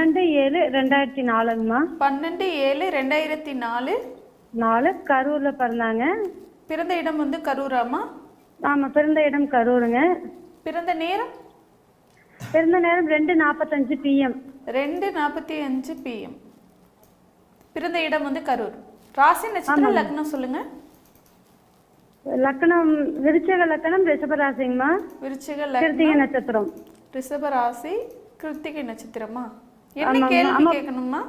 12/7/2004ங்கம்மா. 12/7/2004 கரூர்ல பிறந்தாங்க. பிறந்த இடம் வந்து கரூராமா? ஆமா, பிறந்த இடம் கரூருங்க. பிறந்த நேரம்? பிறந்த நேரம் 2:45 PM. 2:45 PM. பிறந்த இடம் வந்து கரூர். ராசி நட்சத்திரம் லக்னம் சொல்லுங்க. லக்னம் விருச்சிக லக்னம், ரிஷபராசிங்கம்மா. விருச்சிக கிருத்திகை லக்னம், நட்சத்திரம். ரிஷப ராசி, கிருத்திகை நட்சத்திரமா? என்ன கேள்வி கேட்கணுமா?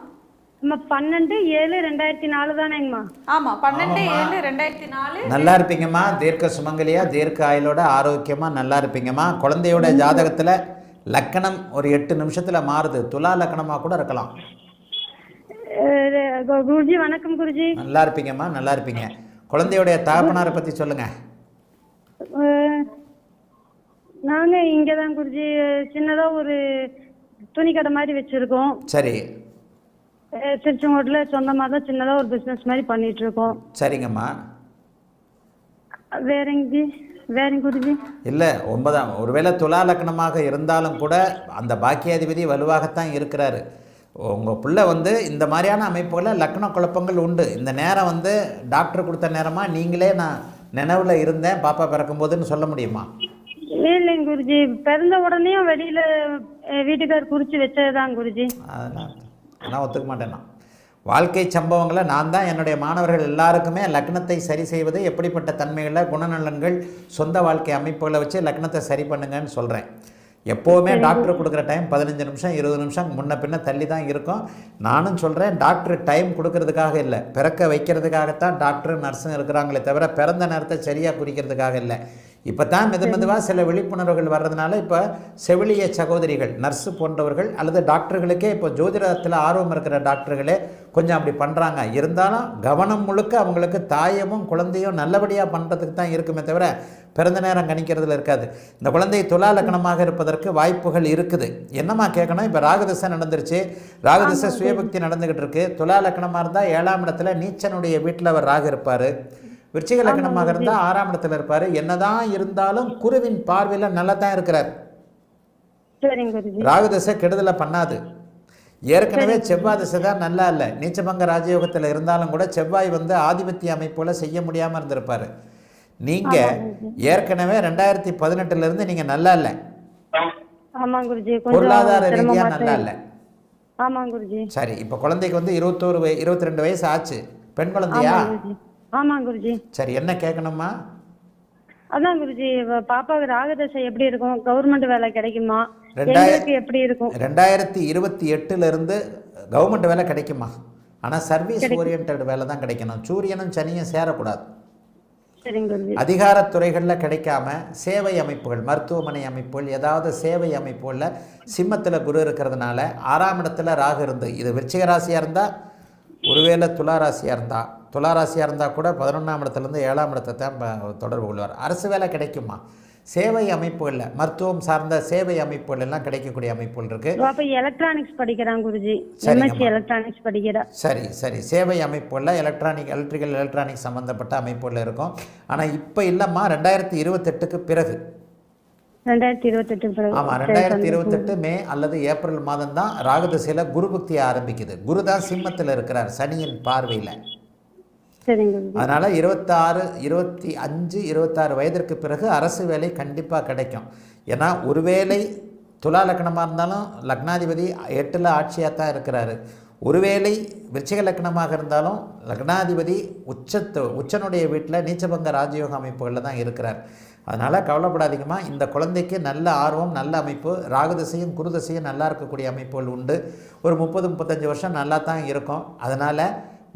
12/7/2004 தானேங்கம்மா? ஆமா, 12/7/2004. நல்லா இருப்பீங்கம்மா. தீர்க்க சுமங்கலியா, தீர்க்க ஆயுளோட ஆரோக்கியமா நல்லா இருப்பீங்கம்மா. குழந்தையோட ஜாதகத்துல லக்கணம் ஒரு 8 நிமிஷத்துல மாறுது. துலா லக்கணமா கூட இருக்கலாம். குருஜி வணக்கம் குருஜி. நல்லா இருப்பீங்கம்மா, நல்லா இருப்பீங்க. குழந்தையோடைய தகப்பனாரை பத்தி சொல்லுங்க. நாங்க இங்கதான் குருஜி சின்னதா ஒரு துணி கடை மாதிரி வச்சிருக்கோம். சரி, திருச்செங்கோட்டுல சொந்தமா தான் சின்னதா ஒரு பிசினஸ் மாதிரி பண்ணிட்டு இருக்கோம். சரிங்கம்மா. வேறங்க குருஜி. இல்லை, 9ஆம் ஒருவேளை துலா லக்னமாக இருந்தாலும் கூட அந்த பாக்கியாதிபதி வலுவாகத்தான் இருக்கிறாரு. உங்கள் பிள்ளை வந்து இந்த மாதிரியான அமைப்புகளில் லக்ன குழப்பங்கள் உண்டு. இந்த நேரம் வந்து டாக்டர் கொடுத்த நேரமாக நீங்களே நான் நினைவில் இருந்தேன் பாப்பா பிறக்கும்போதுன்னு சொல்ல முடியுமா? இல்லைங்க குருஜி, பிறந்த உடனே வெளியில வீட்டுக்கார் குறிச்சு வச்சதுதான் குருஜி. அதெல்லாம் ஒத்துக்க மாட்டேன். நான் வாழ்க்கை சம்பவங்களை நான் தான் என்னுடைய மாணவர்கள் எல்லாருக்குமே லக்னத்தை சரி செய்வது எப்படிப்பட்ட தன்மைகளில் குணநலன்கள் சொந்த வாழ்க்கை அமைப்புகளை வச்சு லக்னத்தை சரி பண்ணுங்கன்னு சொல்கிறேன். எப்போவுமே டாக்டர் கொடுக்குற டைம் 15 நிமிஷம் 20 நிமிஷம் முன்ன பின்ன தள்ளி தான் இருக்கும். நானும் சொல்கிறேன், டாக்டர் டைம் கொடுக்கறதுக்காக இல்லை, பிறக்க வைக்கிறதுக்காகத்தான் டாக்டர் நர்ஸும் இருக்கிறாங்களே தவிர பிறந்த நேரத்தை சரியாக குறிக்கிறதுக்காக இல்லை. இப்போ தான் மெதுவாக சில விழிப்புணர்வுகள் வர்றதுனால இப்போ செவிலிய சகோதரிகள், நர்ஸு போன்றவர்கள் அல்லது டாக்டர்களுக்கே இப்போ ஜோதிடத்தில் ஆர்வம் இருக்கிற டாக்டர்களே கொஞ்சம் அப்படி பண்ணுறாங்க. இருந்தாலும் கவனம் முழுக்க அவங்களுக்கு தாயமும் குழந்தையும் நல்லபடியாக பண்ணுறதுக்கு தான் இருக்குமே தவிர பிறந்த நேரம் கணிக்கிறதுல இருக்காது. இந்த குழந்தை துலா லக்னமாக இருப்பதற்கு வாய்ப்புகள் இருக்குது. என்னம்மா கேட்கணும்? இப்போ ராகுதிசை நடந்துருச்சு, ராகுதிசை சுயபக்தி நடந்துக்கிட்டு இருக்கு. துலா லக்னமாக இருந்தால் 7ஆம் இடத்துல நீச்சனுடைய வீட்டில் அவர் ராகு இருப்பார். விருச்சிக லக்னமாக இருந்தால் 6ஆம் இடத்துல இருப்பார். என்னதான் இருந்தாலும் குருவின் பார்வையில் நல்லா தான் இருக்கிறார். ராகுதிசை கெடுதலை பண்ணாது. ஏற்கனவே செவ்வாய் திசை தான் நல்லா இல்லை. நீச்சபங்க ராஜயோகத்தில் இருந்தாலும் கூட செவ்வாய் வந்து ஆதிபத்திய அமைப்புல செய்ய முடியாமல் இருந்திருப்பார். நீங்கள் ஏற்கனவே 2018 நீங்கள் நல்லா இல்லை, பொருளாதார ரீதியாக நல்லா இல்லை. சரி, இப்போ குழந்தைக்கு வந்து 22 வயசு ஆச்சு. பெண் குழந்தையா? சரி, என்ன கேட்கணுமா? அதான் குருஜி, பாப்பாவுக்கு ராகதசை எப்படி இருக்கும்? கவர்மெண்ட் வேலை கிடைக்குமா? எப்படி இருக்கும்? 2028 கவர்மெண்ட் வேலை கிடைக்குமா? ஆனால் சர்வீஸ் ஓரியன்ட் வேலை தான் கிடைக்கணும். சூரியனும் சனியும் சேரக்கூடாது. அதிகாரத்துறைகளில் கிடைக்காம சேவை அமைப்புகள், மருத்துவமனை அமைப்புகள், ஏதாவது சேவை அமைப்புகளில் சிம்மத்தில் குரு இருக்கிறதுனால 6ஆம் இடத்துல ராகு இருந்து, இது விருச்சிக ராசியாக இருந்தால், ஒருவேளை துலா ராசியாக இருந்தால் கூட 11ஆம் இடத்துலேருந்து 7ஆம் இடத்தை தான் தொடர்பு கொள்வார். அரசு வேலை கிடைக்குமா? சேவை அமைப்புகளில், மருத்துவம் சார்ந்த சேவை அமைப்புகள் எல்லாம் கிடைக்கக்கூடிய அமைப்புகள் இருக்கு. எலக்ட்ரானிக்ஸ் படிக்கிறான் குருஜி. எலக்ட்ரானிக்ஸ் படிக்கிறார். சரி, சேவை அமைப்புகளில் எலக்ட்ரிக்கல் எலக்ட்ரானிக் சம்பந்தப்பட்ட அமைப்புகள் இருக்கும். ஆனால் இப்போ இல்லைம்மா, 2028க்கு பிறகு. 2028 ஆமாம், 2028 மே அல்லது ஏப்ரல் மாதம் தான் ராகுதிசையில் குரு பக்தி ஆரம்பிக்குது. குரு தான் சிம்மத்தில் இருக்கிறார் சனியின் பார்வையில். அதனால் 26, 25, 26 வயதிற்கு பிறகு அரசு வேலை கண்டிப்பாக கிடைக்கும். ஏன்னா ஒருவேளை துலா லக்னமாக இருந்தாலும் லக்னாதிபதி 8ல் ஆட்சியாக தான் இருக்கிறாரு. ஒருவேளை விருச்சிக லக்னமாக இருந்தாலும் லக்னாதிபதி உச்சனுடைய வீட்டில் நீச்சபங்க ராஜயோக அமைப்புகளில் தான் இருக்கிறார். அதனால் கவலைப்படாதீங்கம்மா. இந்த குழந்தைக்கு நல்ல ஆர்வம், நல்ல அமைப்பு, ராகுதிசையும் குருதிசையும் நல்லா இருக்கக்கூடிய அமைப்புகள் உண்டு. ஒரு 30-35 வருஷம் நல்லா தான் இருக்கும். அதனால்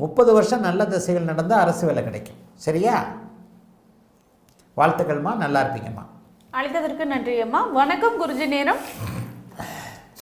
30 வருஷம் நல்ல திசைகள் நடந்தால் அரசு வேலை கிடைக்கும். சரியா? வாழ்த்துக்கள்மா, நல்லா இருப்பீங்கம்மா. அழைத்ததற்கு நன்றி அம்மா. வணக்கம் குருஜி. நேரம்